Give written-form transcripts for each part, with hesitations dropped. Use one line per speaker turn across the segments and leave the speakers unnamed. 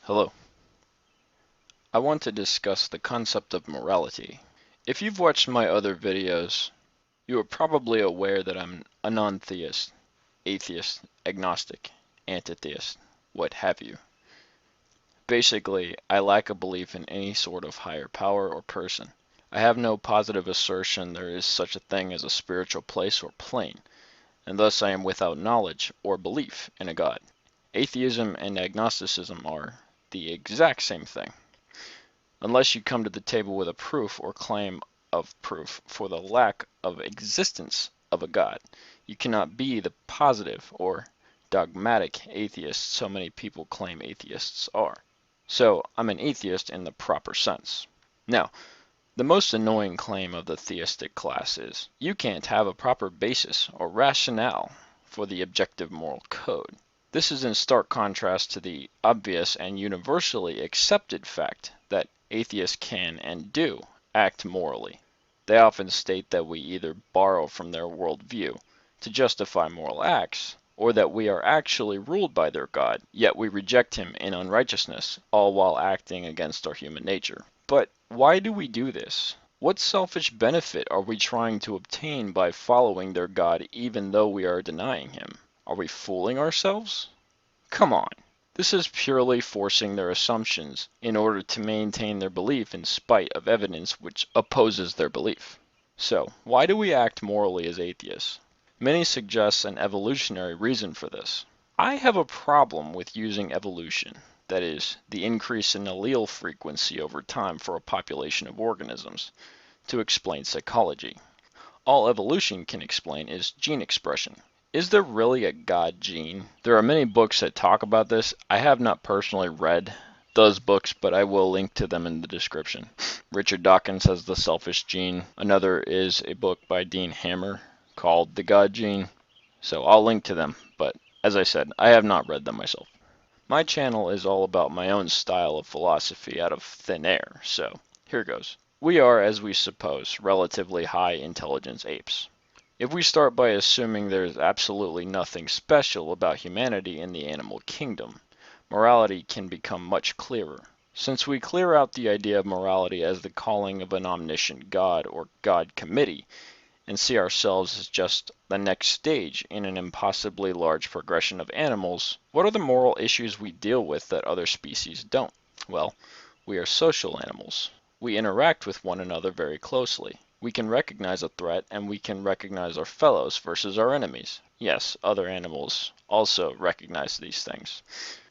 Hello. I want to discuss the concept of morality. If you've watched my other videos, you are probably aware that I'm a non-theist, atheist, agnostic, anti-theist, what have you. Basically, I lack a belief in any sort of higher power or person. I have no positive assertion there is such a thing as a spiritual place or plane, and thus I am without knowledge or belief in a God. Atheism and agnosticism are the exact same thing. Unless you come to the table with a proof or claim of proof for the lack of existence of a God, you cannot be the positive or dogmatic atheist so many people claim atheists are. So I'm an atheist in the proper sense. Now, the most annoying claim of the theistic class is, you can't have a proper basis or rationale for the objective moral code. This is in stark contrast to the obvious and universally accepted fact that atheists can and do act morally. They often state that we either borrow from their worldview to justify moral acts, or that we are actually ruled by their God, yet we reject him in unrighteousness, all while acting against our human nature. But why do we do this? What selfish benefit are we trying to obtain by following their God even though we are denying him? Are we fooling ourselves? Come on. This is purely forcing their assumptions in order to maintain their belief in spite of evidence which opposes their belief. So, why do we act morally as atheists? Many suggest an evolutionary reason for this. I have a problem with using evolution, that is, the increase in allele frequency over time for a population of organisms, to explain psychology. All evolution can explain is gene expression. Is there really a God gene? There are many books that talk about this. I have not personally read those books, but I will link to them in the description. Richard Dawkins has The Selfish Gene. Another is a book by Dean Hammer called The God Gene. So I'll link to them, but as I said, I have not read them myself. My channel is all about my own style of philosophy out of thin air, so here goes. We are, as we suppose, relatively high intelligence apes. If we start by assuming there is absolutely nothing special about humanity in the animal kingdom, morality can become much clearer. Since we clear out the idea of morality as the calling of an omniscient God or God committee, and see ourselves as just the next stage in an impossibly large progression of animals, what are the moral issues we deal with that other species don't? Well, we are social animals. We interact with one another very closely. We can recognize a threat, and we can recognize our fellows versus our enemies. Yes, other animals also recognize these things.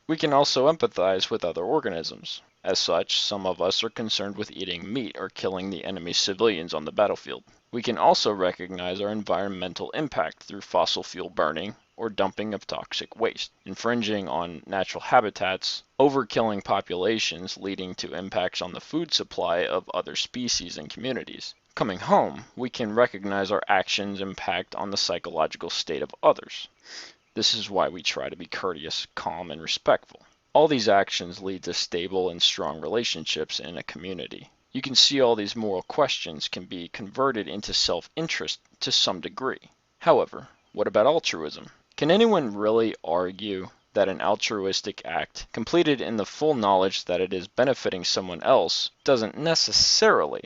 We can also empathize with other organisms. As such, some of us are concerned with eating meat or killing the enemy civilians on the battlefield. We can also recognize our environmental impact through fossil fuel burning or dumping of toxic waste, infringing on natural habitats, overkilling populations leading to impacts on the food supply of other species and communities. Coming home, we can recognize our actions' impact on the psychological state of others. This is why we try to be courteous, calm, and respectful. All these actions lead to stable and strong relationships in a community. You can see all these moral questions can be converted into self-interest to some degree. However, what about altruism? Can anyone really argue that an altruistic act, completed in the full knowledge that it is benefiting someone else, doesn't necessarily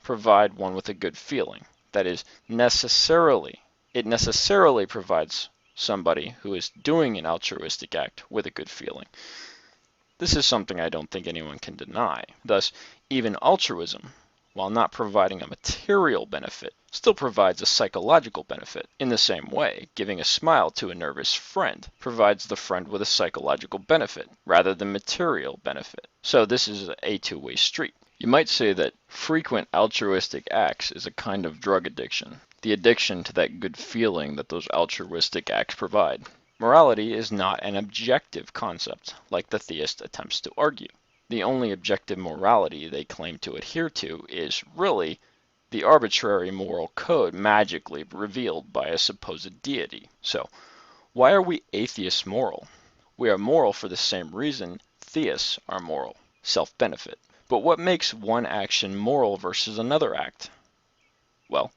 provide one with a good feeling? That is, it necessarily provides somebody who is doing an altruistic act with a good feeling. This is something I don't think anyone can deny. Thus, even altruism, while not providing a material benefit, still provides a psychological benefit. In the same way, giving a smile to a nervous friend provides the friend with a psychological benefit rather than material benefit. So this is a two-way street. You might say that frequent altruistic acts is a kind of drug addiction, the addiction to that good feeling that those altruistic acts provide. Morality is not an objective concept, like the theist attempts to argue. The only objective morality they claim to adhere to is, really, the arbitrary moral code magically revealed by a supposed deity. So, why are we atheists moral? We are moral for the same reason theists are moral, self-benefit. But what makes one action moral versus another act? Well,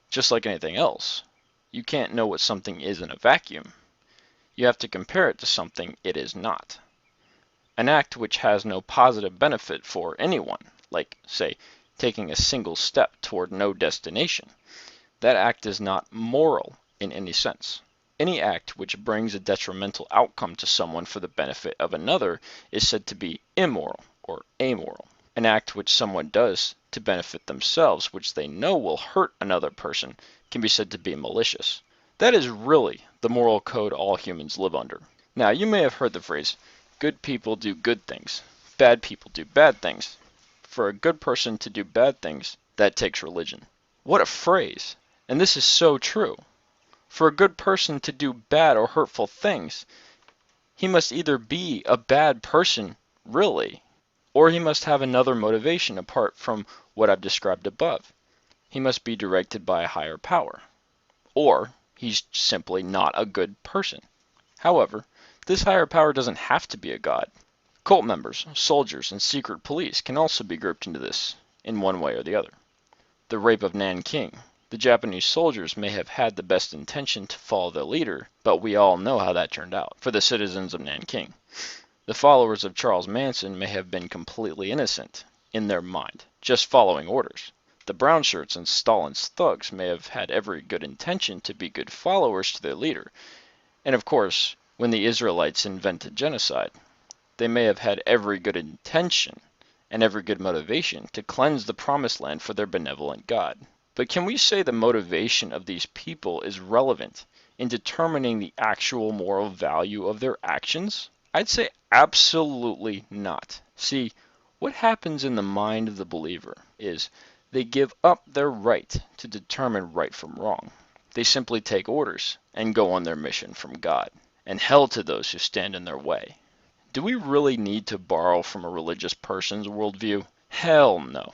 just like anything else, you can't know what something is in a vacuum. You have to compare it to something it is not. An act which has no positive benefit for anyone, like, say, taking a single step toward no destination. That act is not moral in any sense. Any act which brings a detrimental outcome to someone for the benefit of another is said to be immoral or amoral. An act which someone does to benefit themselves, which they know will hurt another person, can be said to be malicious. That is really the moral code all humans live under. Now, you may have heard the phrase, good people do good things, bad people do bad things. For a good person to do bad things, that takes religion. What a phrase! And this is so true. For a good person to do bad or hurtful things, he must either be a bad person, really, or he must have another motivation apart from what I've described above. He must be directed by a higher power. Or he's simply not a good person. However, this higher power doesn't have to be a god. Cult members, soldiers, and secret police can also be grouped into this, in one way or the other. The rape of Nanking. The Japanese soldiers may have had the best intention to follow their leader, but we all know how that turned out for the citizens of Nanking. The followers of Charles Manson may have been completely innocent, in their mind, just following orders. The brown shirts and Stalin's thugs may have had every good intention to be good followers to their leader. And of course, when the Israelites invented genocide, they may have had every good intention and every good motivation to cleanse the promised land for their benevolent God. But can we say the motivation of these people is relevant in determining the actual moral value of their actions? I'd say absolutely not. See, what happens in the mind of the believer is they give up their right to determine right from wrong. They simply take orders and go on their mission from God, and hell to those who stand in their way. Do we really need to borrow from a religious person's worldview? Hell no.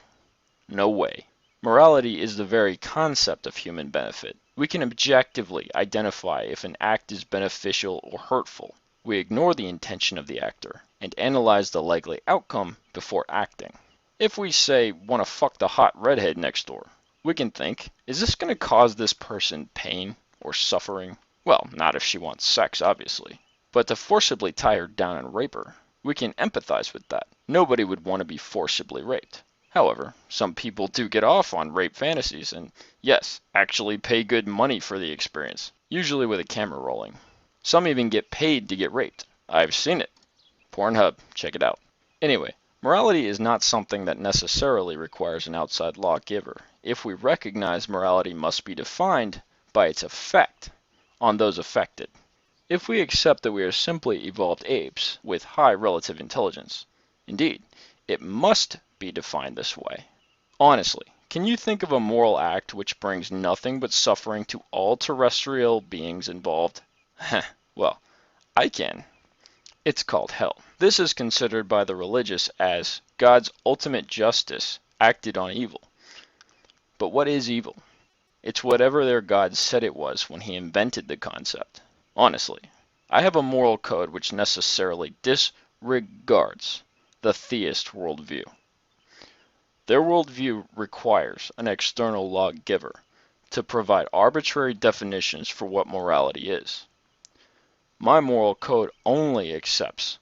No way. Morality is the very concept of human benefit. We can objectively identify if an act is beneficial or hurtful. We ignore the intention of the actor and analyze the likely outcome before acting. If we say, want to fuck the hot redhead next door, we can think, is this going to cause this person pain or suffering? Well, not if she wants sex, obviously. But to forcibly tie her down and rape her, we can empathize with that. Nobody would want to be forcibly raped. However, some people do get off on rape fantasies and, yes, actually pay good money for the experience, usually with a camera rolling. Some even get paid to get raped. I've seen it. Pornhub, check it out. Anyway, morality is not something that necessarily requires an outside lawgiver. If we recognize morality must be defined by its effect on those affected. If we accept that we are simply evolved apes with high relative intelligence, indeed, it must be defined this way. Honestly, can you think of a moral act which brings nothing but suffering to all terrestrial beings involved? Well, I can. It's called hell. This is considered by the religious as God's ultimate justice acted on evil. But what is evil? It's whatever their God said it was when he invented the concept. Honestly, I have a moral code which necessarily disregards the theist worldview. Their worldview requires an external lawgiver to provide arbitrary definitions for what morality is. My moral code only accepts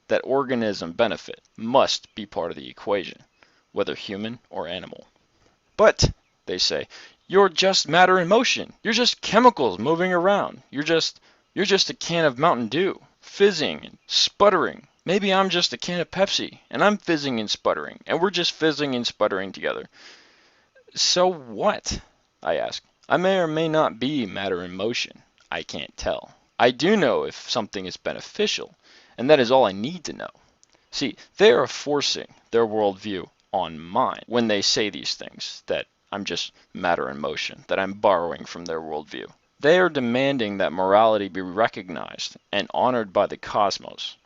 that organism benefit must be part of the equation, whether human or animal. But, they say, you're just matter in motion. You're just chemicals moving around. You're just a can of Mountain Dew, fizzing and sputtering. Maybe I'm just a can of Pepsi, and I'm fizzing and sputtering, and we're just fizzing and sputtering together. So what? I ask. I may or may not be matter in motion. I can't tell. I do know if something is beneficial, and that is all I need to know. See, they are forcing their worldview on mine when they say these things, that I'm just matter in motion, that I'm borrowing from their worldview. They are demanding that morality be recognized and honored by the cosmos,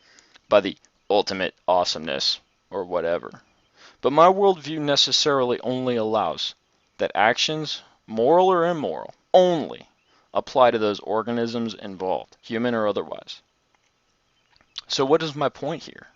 by the ultimate awesomeness, or whatever. But my worldview necessarily only allows that actions, moral or immoral, only apply to those organisms involved, human or otherwise. So what is my point here?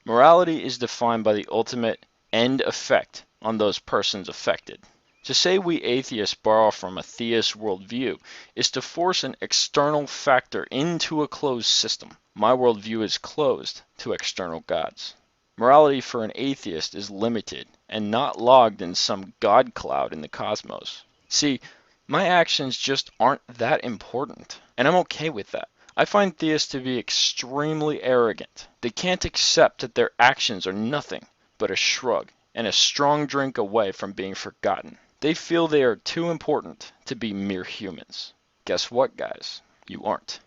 Morality is defined by the ultimate end effect on those persons affected. To say we atheists borrow from a theist worldview is to force an external factor into a closed system. My worldview is closed to external gods. Morality for an atheist is limited and not logged in some god cloud in the cosmos. See, my actions just aren't that important, and I'm okay with that. I find theists to be extremely arrogant. They can't accept that their actions are nothing but a shrug and a strong drink away from being forgotten. They feel they are too important to be mere humans. Guess what, guys? You aren't.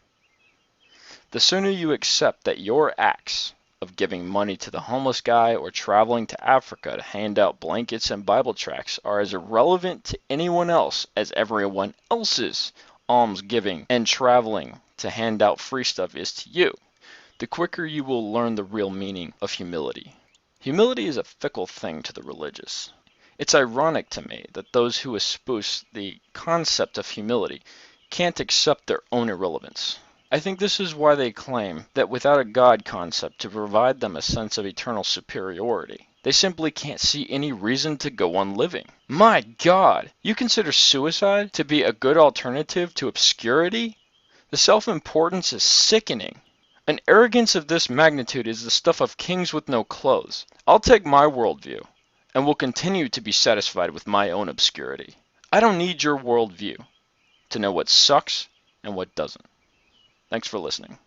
The sooner you accept that your acts of giving money to the homeless guy or traveling to Africa to hand out blankets and Bible tracts are as irrelevant to anyone else as everyone else's almsgiving and traveling to hand out free stuff is to you, the quicker you will learn the real meaning of humility. Humility is a fickle thing to the religious. It's ironic to me that those who espouse the concept of humility can't accept their own irrelevance. I think this is why they claim that without a God concept to provide them a sense of eternal superiority, they simply can't see any reason to go on living. My God, you consider suicide to be a good alternative to obscurity? The self-importance is sickening. An arrogance of this magnitude is the stuff of kings with no clothes. I'll take my worldview, and will continue to be satisfied with my own obscurity. I don't need your worldview to know what sucks and what doesn't. Thanks for listening.